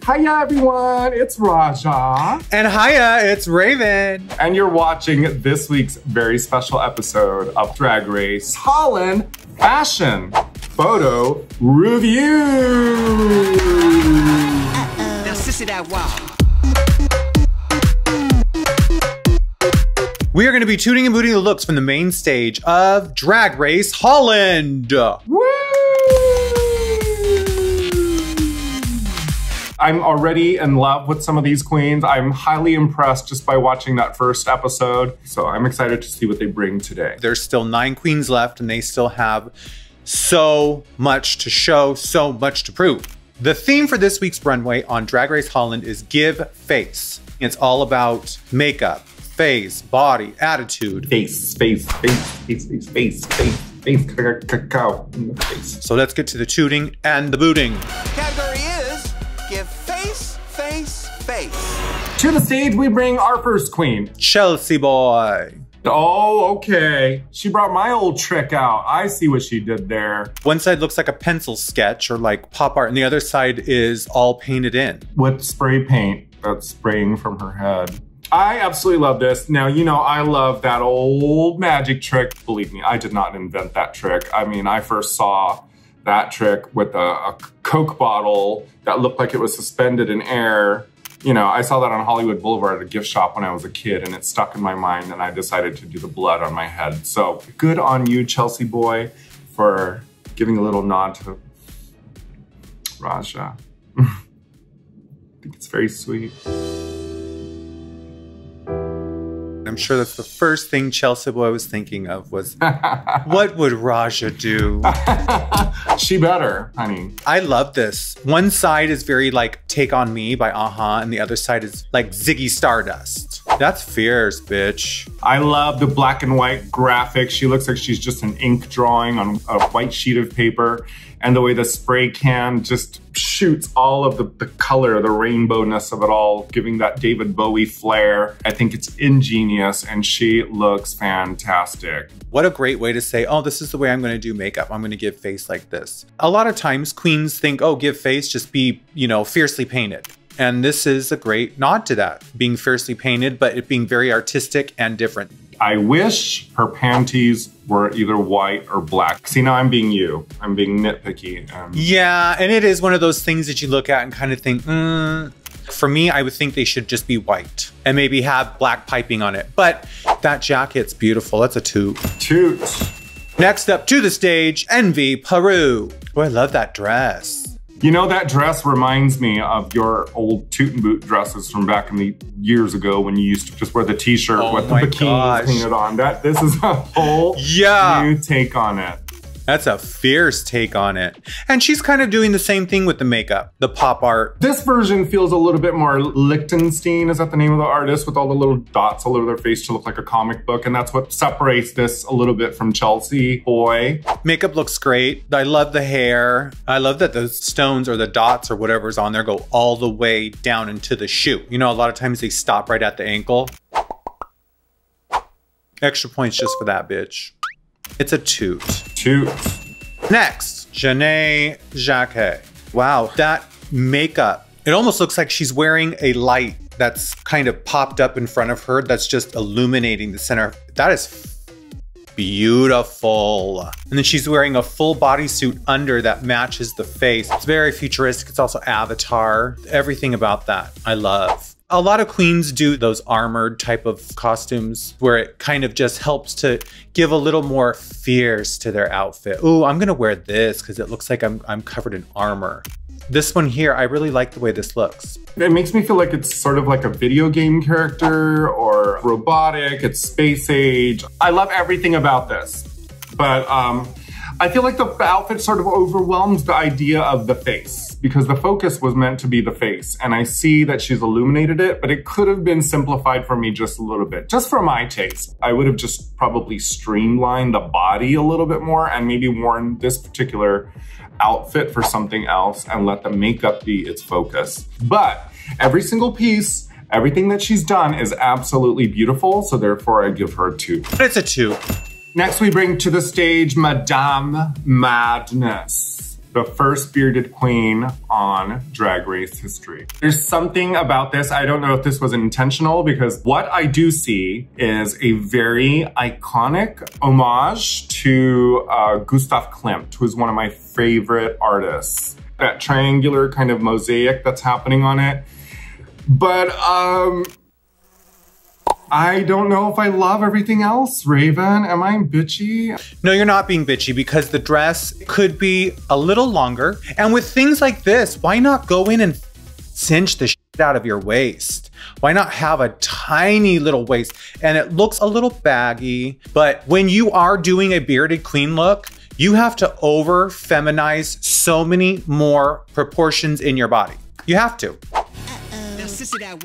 Hiya everyone, it's Raja. And hiya, it's Raven. And you're watching this week's very special episode of Drag Race Holland Fashion Photo Review. Now sissy that wow. We are going to be tooting and booting the looks from the main stage of Drag Race Holland. Woo! I'm already in love with some of these queens. I'm highly impressed just by watching that first episode. So I'm excited to see what they bring today. There's still 9 queens left and they still have so much to show, so much to prove. The theme for this week's runway on Drag Race Holland is Give Face. It's all about makeup, face, body, attitude. Face. Cacao in the face. So let's get to the tooting and the booting. Category is give face, face, face. To the stage, we bring our first queen. Chelsea Boy. Oh, okay. She brought my old trick out. I see what she did there. One side looks like a pencil sketch or like pop art, and the other side is all painted in. With spray paint that's spraying from her head. I absolutely love this. Now, you know, I love that old magic trick. Believe me, I did not invent that trick. I mean, I first saw that trick with a Coke bottle that looked like it was suspended in air. You know, I saw that on Hollywood Boulevard at a gift shop when I was a kid, and it stuck in my mind, and I decided to do the blood on my head. So good on you, Chelsea Boy, for giving a little nod to Raja. I think it's very sweet. I'm sure that's the first thing Chelsea Boy was thinking of was, what would Raja do? She better, honey. I love this. One side is very like Take On Me by a-ha, and the other side is like Ziggy Stardust. That's fierce, bitch. I love the black and white graphic. She looks like she's just an ink drawing on a white sheet of paper. And the way the spray can just shoots all of the color, the rainbowness of it all, giving that David Bowie flair. I think it's ingenious and she looks fantastic. What a great way to say, oh, this is the way I'm gonna do makeup. I'm gonna give face like this. A lot of times queens think, oh, give face, just be, you know, fiercely painted. And this is a great nod to that, being fiercely painted, but it being very artistic and different. I wish her panties were either white or black. See, now I'm being you. I'm being nitpicky. Yeah, and it is one of those things that you look at and kind of think, For me, I would think they should just be white and maybe have black piping on it. But that jacket's beautiful. That's a toot. Toot. Next up to the stage, Envy Peru. Oh, I love that dress. You know, that dress reminds me of your old toot and boot dresses from back in the years ago when you used to just wear the t-shirt with the bikinis painted on. This is a whole new take on it. That's a fierce take on it. And she's kind of doing the same thing with the makeup, the pop art. This version feels a little bit more Lichtenstein, is that the name of the artist, with all the little dots all over their face to look like a comic book. And that's what separates this a little bit from Chelsea Boy. Makeup looks great. I love the hair. I love that the stones or the dots or whatever's on there go all the way down into the shoe. You know, a lot of times they stop right at the ankle. Extra points just for that, bitch. It's a toot. Toot. Next, Janey Jacké. Wow, that makeup. It almost looks like she's wearing a light that's kind of popped up in front of her that's just illuminating the center. That is beautiful. And then she's wearing a full bodysuit under that matches the face. It's very futuristic. It's also Avatar. Everything about that I love. A lot of queens do those armored type of costumes where it kind of just helps to give a little more fierce to their outfit. Ooh, I'm gonna wear this because it looks like I'm covered in armor. This one here, I really like the way this looks. It makes me feel like it's sort of like a video game character or robotic, it's space age. I love everything about this, but I feel like the outfit sort of overwhelms the idea of the face because the focus was meant to be the face. And I see that she's illuminated it, but it could have been simplified for me just a little bit, just for my taste. I would have just probably streamlined the body a little bit more and maybe worn this particular outfit for something else and let the makeup be its focus. But every single piece, everything that she's done is absolutely beautiful. So therefore I give her a 2. It's a 2. Next we bring to the stage Madame Madness. the first bearded queen on Drag Race history. There's something about this, I don't know if this was intentional, because what I do see is a very iconic homage to Gustav Klimt, who's one of my favorite artists. That triangular kind of mosaic that's happening on it. But I don't know if I love everything else. Raven, am I bitchy? No, you're not being bitchy, because the dress could be a little longer. And with things like this, why not go in and cinch the shit out of your waist? Why not have a tiny little waist? And it looks a little baggy, but when you are doing a bearded queen look, you have to over feminize so many more proportions in your body. You have to.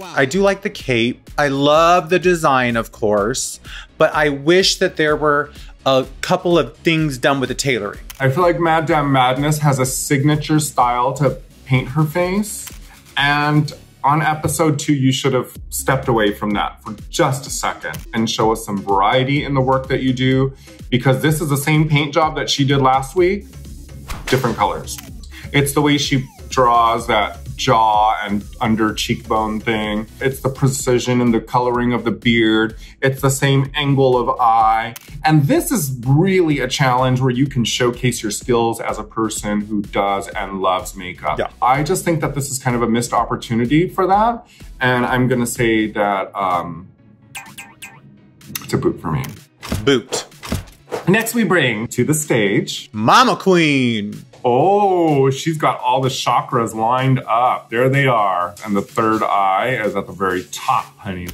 I do like the cape. I love the design, of course, but I wish that there were a couple of things done with the tailoring. I feel like Madame Madness has a signature style to paint her face. And on episode 2, you should have stepped away from that for just a second and show us some variety in the work that you do, because this is the same paint job that she did last week, different colors. It's the way she draws that jaw and under cheekbone thing. It's the precision and the coloring of the beard. It's the same angle of eye. And this is really a challenge where you can showcase your skills as a person who does and loves makeup. Yeah. I just think that this is kind of a missed opportunity for that. And I'm gonna say that it's a boot for me. Boot. Next we bring to the stage Mama Queen. Oh, she's got all the chakras lined up. There they are. And the third eye is at the very top, honey.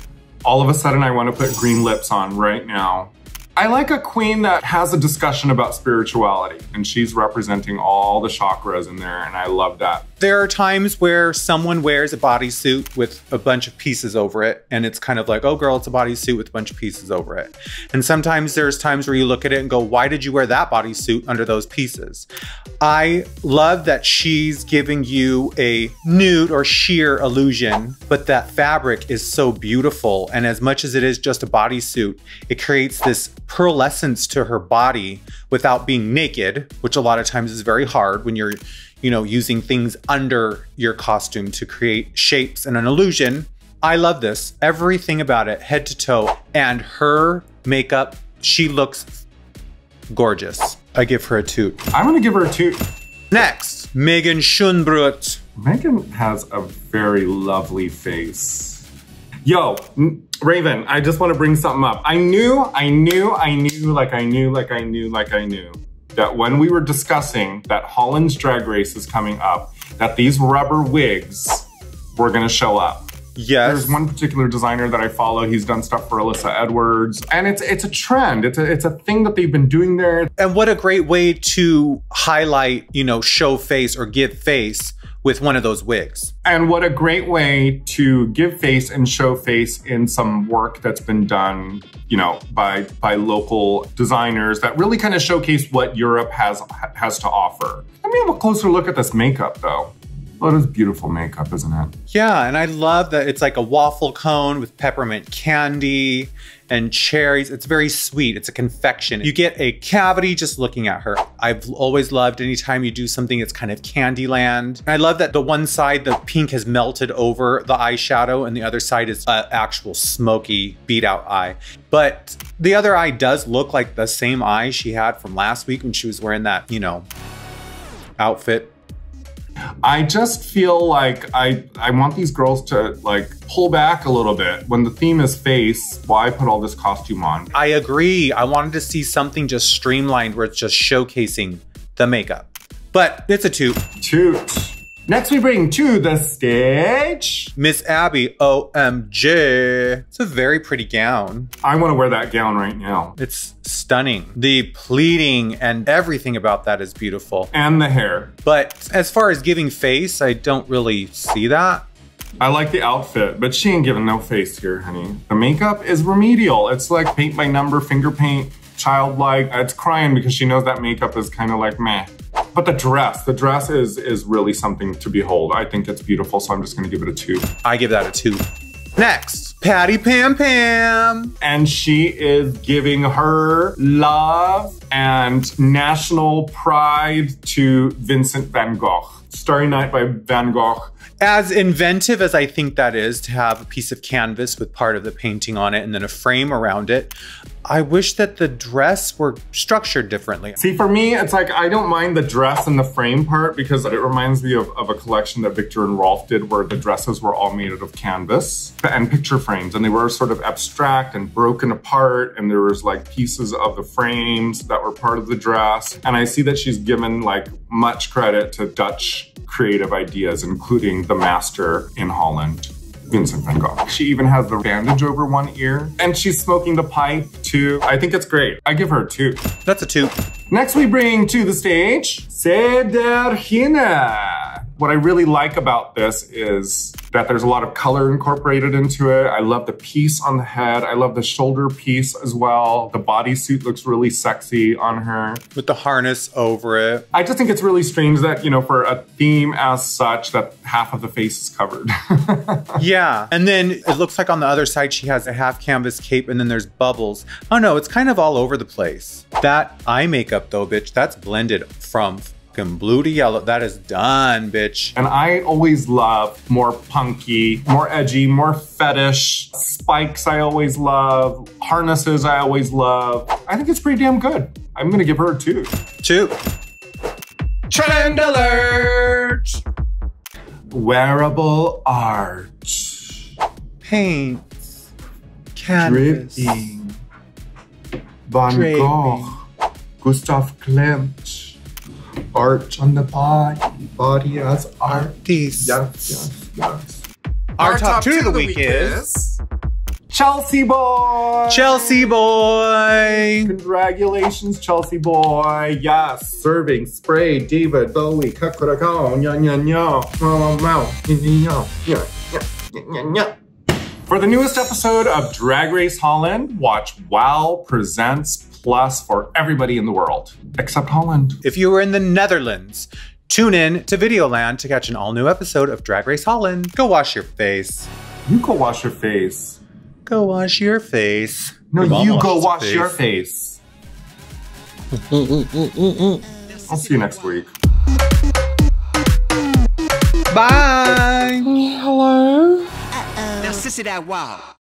All of a sudden, I want to put green lips on right now. I like a queen that has a discussion about spirituality, and she's representing all the chakras in there, and I love that. There are times where someone wears a bodysuit with a bunch of pieces over it, and it's kind of like, oh girl, it's a bodysuit with a bunch of pieces over it. And sometimes there's times where you look at it and go, why did you wear that bodysuit under those pieces? I love that she's giving you a nude or sheer illusion, but that fabric is so beautiful. And as much as it is just a bodysuit, it creates this pearlescence to her body without being naked, which a lot of times is very hard when you're, you know, using things under your costume to create shapes and an illusion. I love this. Everything about it, head to toe. And her makeup, she looks gorgeous. I give her a toot. I'm gonna give her a toot. Next, Megan Schoonbrood. Megan has a very lovely face. Yo, Raven, I just want to bring something up. I knew that when we were discussing that Holland's Drag Race is coming up, that these rubber wigs were gonna show up. Yes. There's one particular designer that I follow. He's done stuff for Alyssa Edwards. And it's a trend. It's a thing that they've been doing there. And what a great way to highlight, you know, show face or give face with one of those wigs. And what a great way to give face and show face in some work that's been done, you know, by local designers that really kind of showcase what Europe has to offer. Let me have a closer look at this makeup though. Well, it is beautiful makeup, isn't it? Yeah, and I love that it's like a waffle cone with peppermint candy and cherries. It's very sweet. It's a confection. You get a cavity just looking at her. I've always loved anytime you do something that's kind of Candyland. I love that the one side, the pink has melted over the eyeshadow and the other side is an actual smoky beat out eye. But the other eye does look like the same eye she had from last week when she was wearing that, you know, outfit. I just feel like I want these girls to like pull back a little bit. When the theme is face, why put all this costume on? I agree. I wanted to see something just streamlined where it's just showcasing the makeup. But it's a toot. Toot. Next we bring to the stage Miss Abby OMG. It's a very pretty gown. I want to wear that gown right now. It's stunning. The pleating and everything about that is beautiful. And the hair. But as far as giving face, I don't really see that. I like the outfit, but she ain't giving no face here, honey. The makeup is remedial. It's like paint by number, finger paint, childlike. It's crying because she knows that makeup is kind of like meh. But the dress is really something to behold. I think it's beautiful, so I'm just gonna give it a 2. I give that a 2. Next, Patty Pam-Pam. And she is giving her love and national pride to Vincent van Gogh. Starry Night by Van Gogh. As inventive as I think that is, to have a piece of canvas with part of the painting on it and then a frame around it, I wish that the dress were structured differently. See, for me, it's like, I don't mind the dress and the frame part because it reminds me of a collection that Victor and Rolf did where the dresses were all made out of canvas and picture frames, and they were sort of abstract and broken apart, and there was like pieces of the frames that were part of the dress. And I see that she's given like much credit to Dutch creative ideas, including the master in Holland, Vincent van Gogh. She even has the bandage over one ear, and she's smoking the pipe too. I think it's great. I give her a 2. That's a 2. Next we bring to the stage, Sederginne. What I really like about this is that there's a lot of color incorporated into it. I love the piece on the head. I love the shoulder piece as well. The bodysuit looks really sexy on her. With the harness over it. I just think it's really strange that, you know, for a theme as such, that half of the face is covered. Yeah, and then it looks like on the other side she has a half canvas cape and then there's bubbles. Oh no, it's kind of all over the place. That eye makeup though, bitch, that's blended from blue to yellow. That is done, bitch. And I always love more punky, more edgy, more fetish. Spikes I always love. Harnesses I always love. I think it's pretty damn good. I'm gonna give her a 2. 2. Trend alert! Wearable art. Paints. Canvas. Dripping. Van Gogh. Gustav Klimt. Art on the body as art. These. Yes. Our top 2 of the week is Chelsea Boy. Chelsea Boy. Congratulations, Chelsea Boy. Yes, serving spray, David Bowie, kakarako, nya nya nya. For the newest episode of Drag Race Holland, watch WOW Presents Plus for everybody in the world, except Holland. If you were in the Netherlands, tune in to Videoland to catch an all-new episode of Drag Race Holland. Go wash your face. You go wash your face. Go wash your face. No, you go wash your face. I'll see you next week. Bye. Hello? Now, sissy that wow.